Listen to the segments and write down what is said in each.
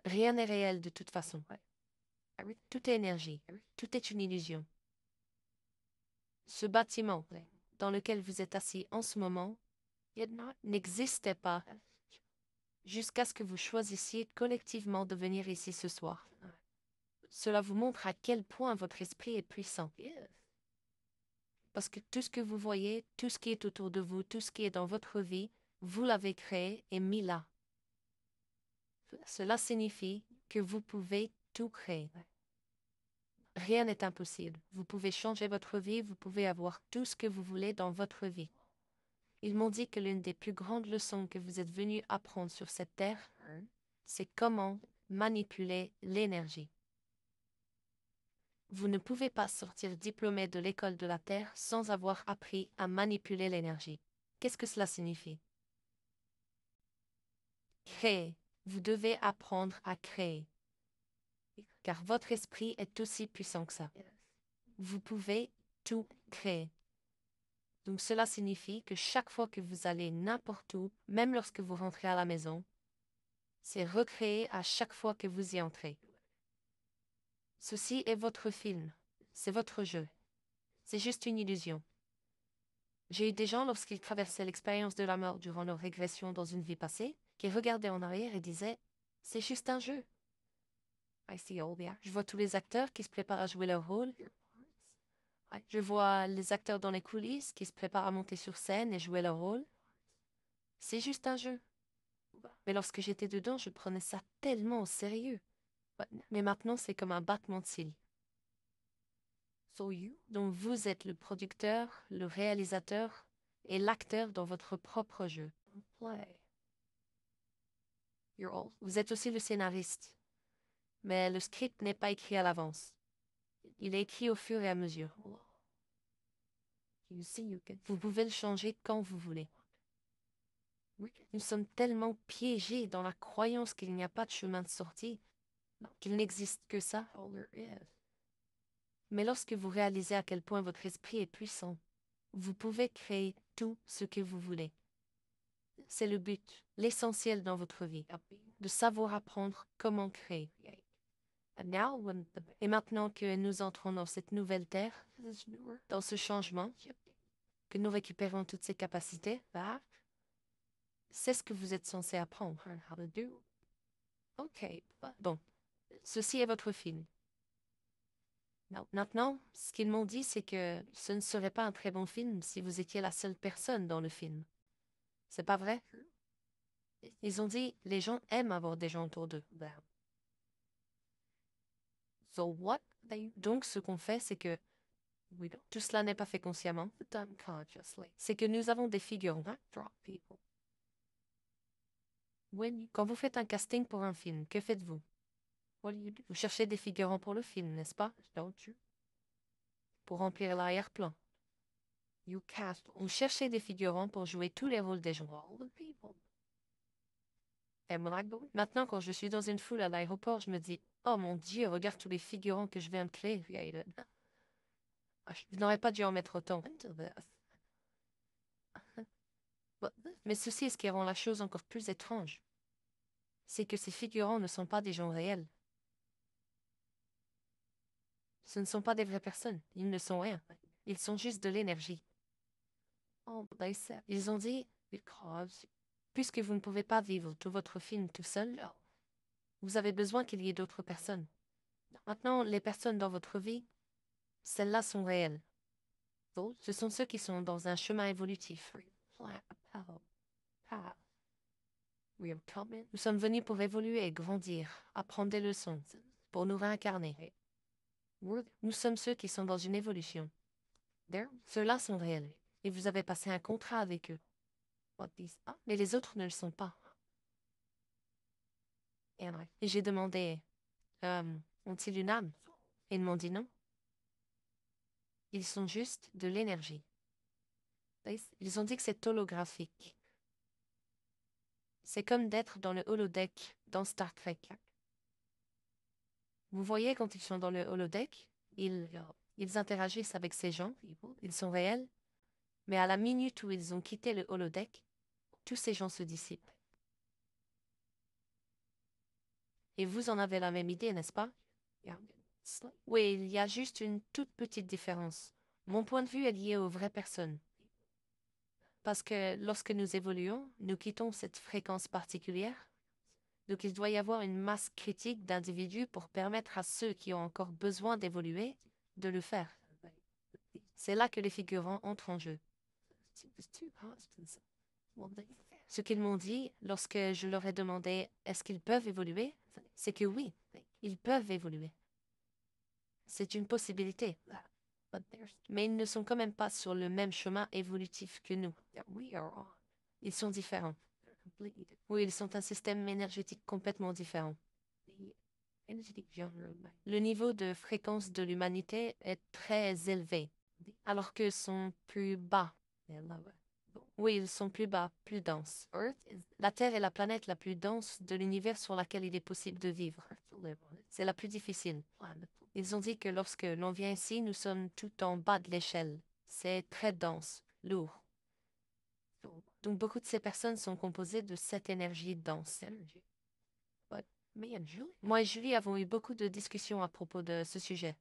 Rien n'est réel de toute façon. Tout est énergie. Tout est une illusion. Ce bâtiment dans lequel vous êtes assis en ce moment n'existait pas jusqu'à ce que vous choisissiez collectivement de venir ici ce soir. Cela vous montre à quel point votre esprit est puissant. Parce que tout ce que vous voyez, tout ce qui est autour de vous, tout ce qui est dans votre vie, vous l'avez créé et mis là. Cela signifie que vous pouvez tout créer. Rien n'est impossible. Vous pouvez changer votre vie, vous pouvez avoir tout ce que vous voulez dans votre vie. Ils m'ont dit que l'une des plus grandes leçons que vous êtes venus apprendre sur cette terre, c'est comment manipuler l'énergie. Vous ne pouvez pas sortir diplômé de l'école de la Terre sans avoir appris à manipuler l'énergie. Qu'est-ce que cela signifie? Créer. Vous devez apprendre à créer. Car votre esprit est aussi puissant que ça. Vous pouvez tout créer. Donc cela signifie que chaque fois que vous allez n'importe où, même lorsque vous rentrez à la maison, c'est recréé à chaque fois que vous y entrez. Ceci est votre film. C'est votre jeu. C'est juste une illusion. J'ai eu des gens, lorsqu'ils traversaient l'expérience de la mort durant leur régression dans une vie passée, qui regardaient en arrière et disaient « C'est juste un jeu. » Je vois tous les acteurs qui se préparent à jouer leur rôle. Je vois les acteurs dans les coulisses qui se préparent à monter sur scène et jouer leur rôle. C'est juste un jeu. Mais lorsque j'étais dedans, je prenais ça tellement au sérieux. Mais maintenant, c'est comme un battement de cils. Donc vous êtes le producteur, le réalisateur et l'acteur dans votre propre jeu. Vous êtes aussi le scénariste. Mais le script n'est pas écrit à l'avance. Il est écrit au fur et à mesure. Vous pouvez le changer quand vous voulez. Nous sommes tellement piégés dans la croyance qu'il n'y a pas de chemin de sortie, qu'il n'existe que ça. Mais lorsque vous réalisez à quel point votre esprit est puissant, vous pouvez créer tout ce que vous voulez. C'est le but, l'essentiel dans votre vie, de savoir apprendre comment créer. Et maintenant que nous entrons dans cette nouvelle terre, dans ce changement, que nous récupérons toutes ces capacités, c'est ce que vous êtes censé apprendre. Bon, ceci est votre film. Maintenant, ce qu'ils m'ont dit, c'est que ce ne serait pas un très bon film si vous étiez la seule personne dans le film. C'est pas vrai? Ils ont dit, les gens aiment avoir des gens autour d'eux. Donc, ce qu'on fait, c'est que tout cela n'est pas fait consciemment. C'est que nous avons des figurants. Quand vous faites un casting pour un film, que faites-vous? Vous cherchez des figurants pour le film, n'est-ce pas? Pour remplir l'arrière-plan. Vous cherchez des figurants pour jouer tous les rôles des gens. Et maintenant, quand je suis dans une foule à l'aéroport, je me dis, oh mon Dieu, regarde tous les figurants que je viens de créer. Je n'aurais pas dû en mettre autant. Mais ceci est ce qui rend la chose encore plus étrange. C'est que ces figurants ne sont pas des gens réels. Ce ne sont pas des vraies personnes. Ils ne sont rien. Ils sont juste de l'énergie. Ils ont dit, puisque vous ne pouvez pas vivre tout votre film tout seul, vous avez besoin qu'il y ait d'autres personnes. Maintenant, les personnes dans votre vie, celles-là sont réelles. Ce sont ceux qui sont dans un chemin évolutif. Nous sommes venus pour évoluer et grandir, apprendre des leçons, pour nous réincarner. Nous sommes ceux qui sont dans une évolution. Ceux-là sont réels. Et vous avez passé un contrat avec eux. Mais les autres ne le sont pas. Et j'ai demandé, ont-ils une âme? Et ils m'ont dit non. Ils sont juste de l'énergie. Ils ont dit que c'est holographique. C'est comme d'être dans le holodeck dans Star Trek. Vous voyez, quand ils sont dans le holodeck, ils interagissent avec ces gens, ils sont réels, mais à la minute où ils ont quitté le holodeck, tous ces gens se dissipent. Et vous en avez la même idée, n'est-ce pas? Oui, il y a juste une toute petite différence. Mon point de vue est lié aux vraies personnes. Parce que lorsque nous évoluons, nous quittons cette fréquence particulière. Donc il doit y avoir une masse critique d'individus pour permettre à ceux qui ont encore besoin d'évoluer de le faire. C'est là que les figurants entrent en jeu. Ce qu'ils m'ont dit lorsque je leur ai demandé est-ce qu'ils peuvent évoluer, c'est que oui, ils peuvent évoluer. C'est une possibilité. Mais ils ne sont quand même pas sur le même chemin évolutif que nous. Ils sont différents. Oui, ils sont un système énergétique complètement différent. Le niveau de fréquence de l'humanité est très élevé, alors qu'eux sont plus bas. Oui, ils sont plus bas, plus denses. La Terre est la planète la plus dense de l'univers sur laquelle il est possible de vivre. C'est la plus difficile. Ils ont dit que lorsque l'on vient ici, nous sommes tout en bas de l'échelle. C'est très dense, lourd. Donc beaucoup de ces personnes sont composées de cette énergie dense. Moi et Julie avons eu beaucoup de discussions à propos de ce sujet.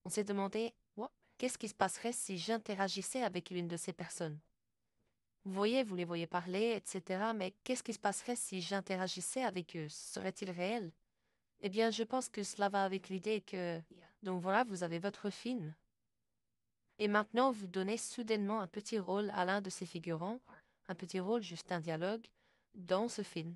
On s'est demandé, qu'est-ce qui se passerait si j'interagissais avec l'une de ces personnes? Vous les voyez parler, etc. Mais qu'est-ce qui se passerait si j'interagissais avec eux? Serait-il réel? Eh bien, je pense que cela va avec l'idée que... Donc voilà, vous avez votre film. Et maintenant, vous donnez soudainement un petit rôle à l'un de ces figurants, un petit rôle, juste un dialogue, dans ce film.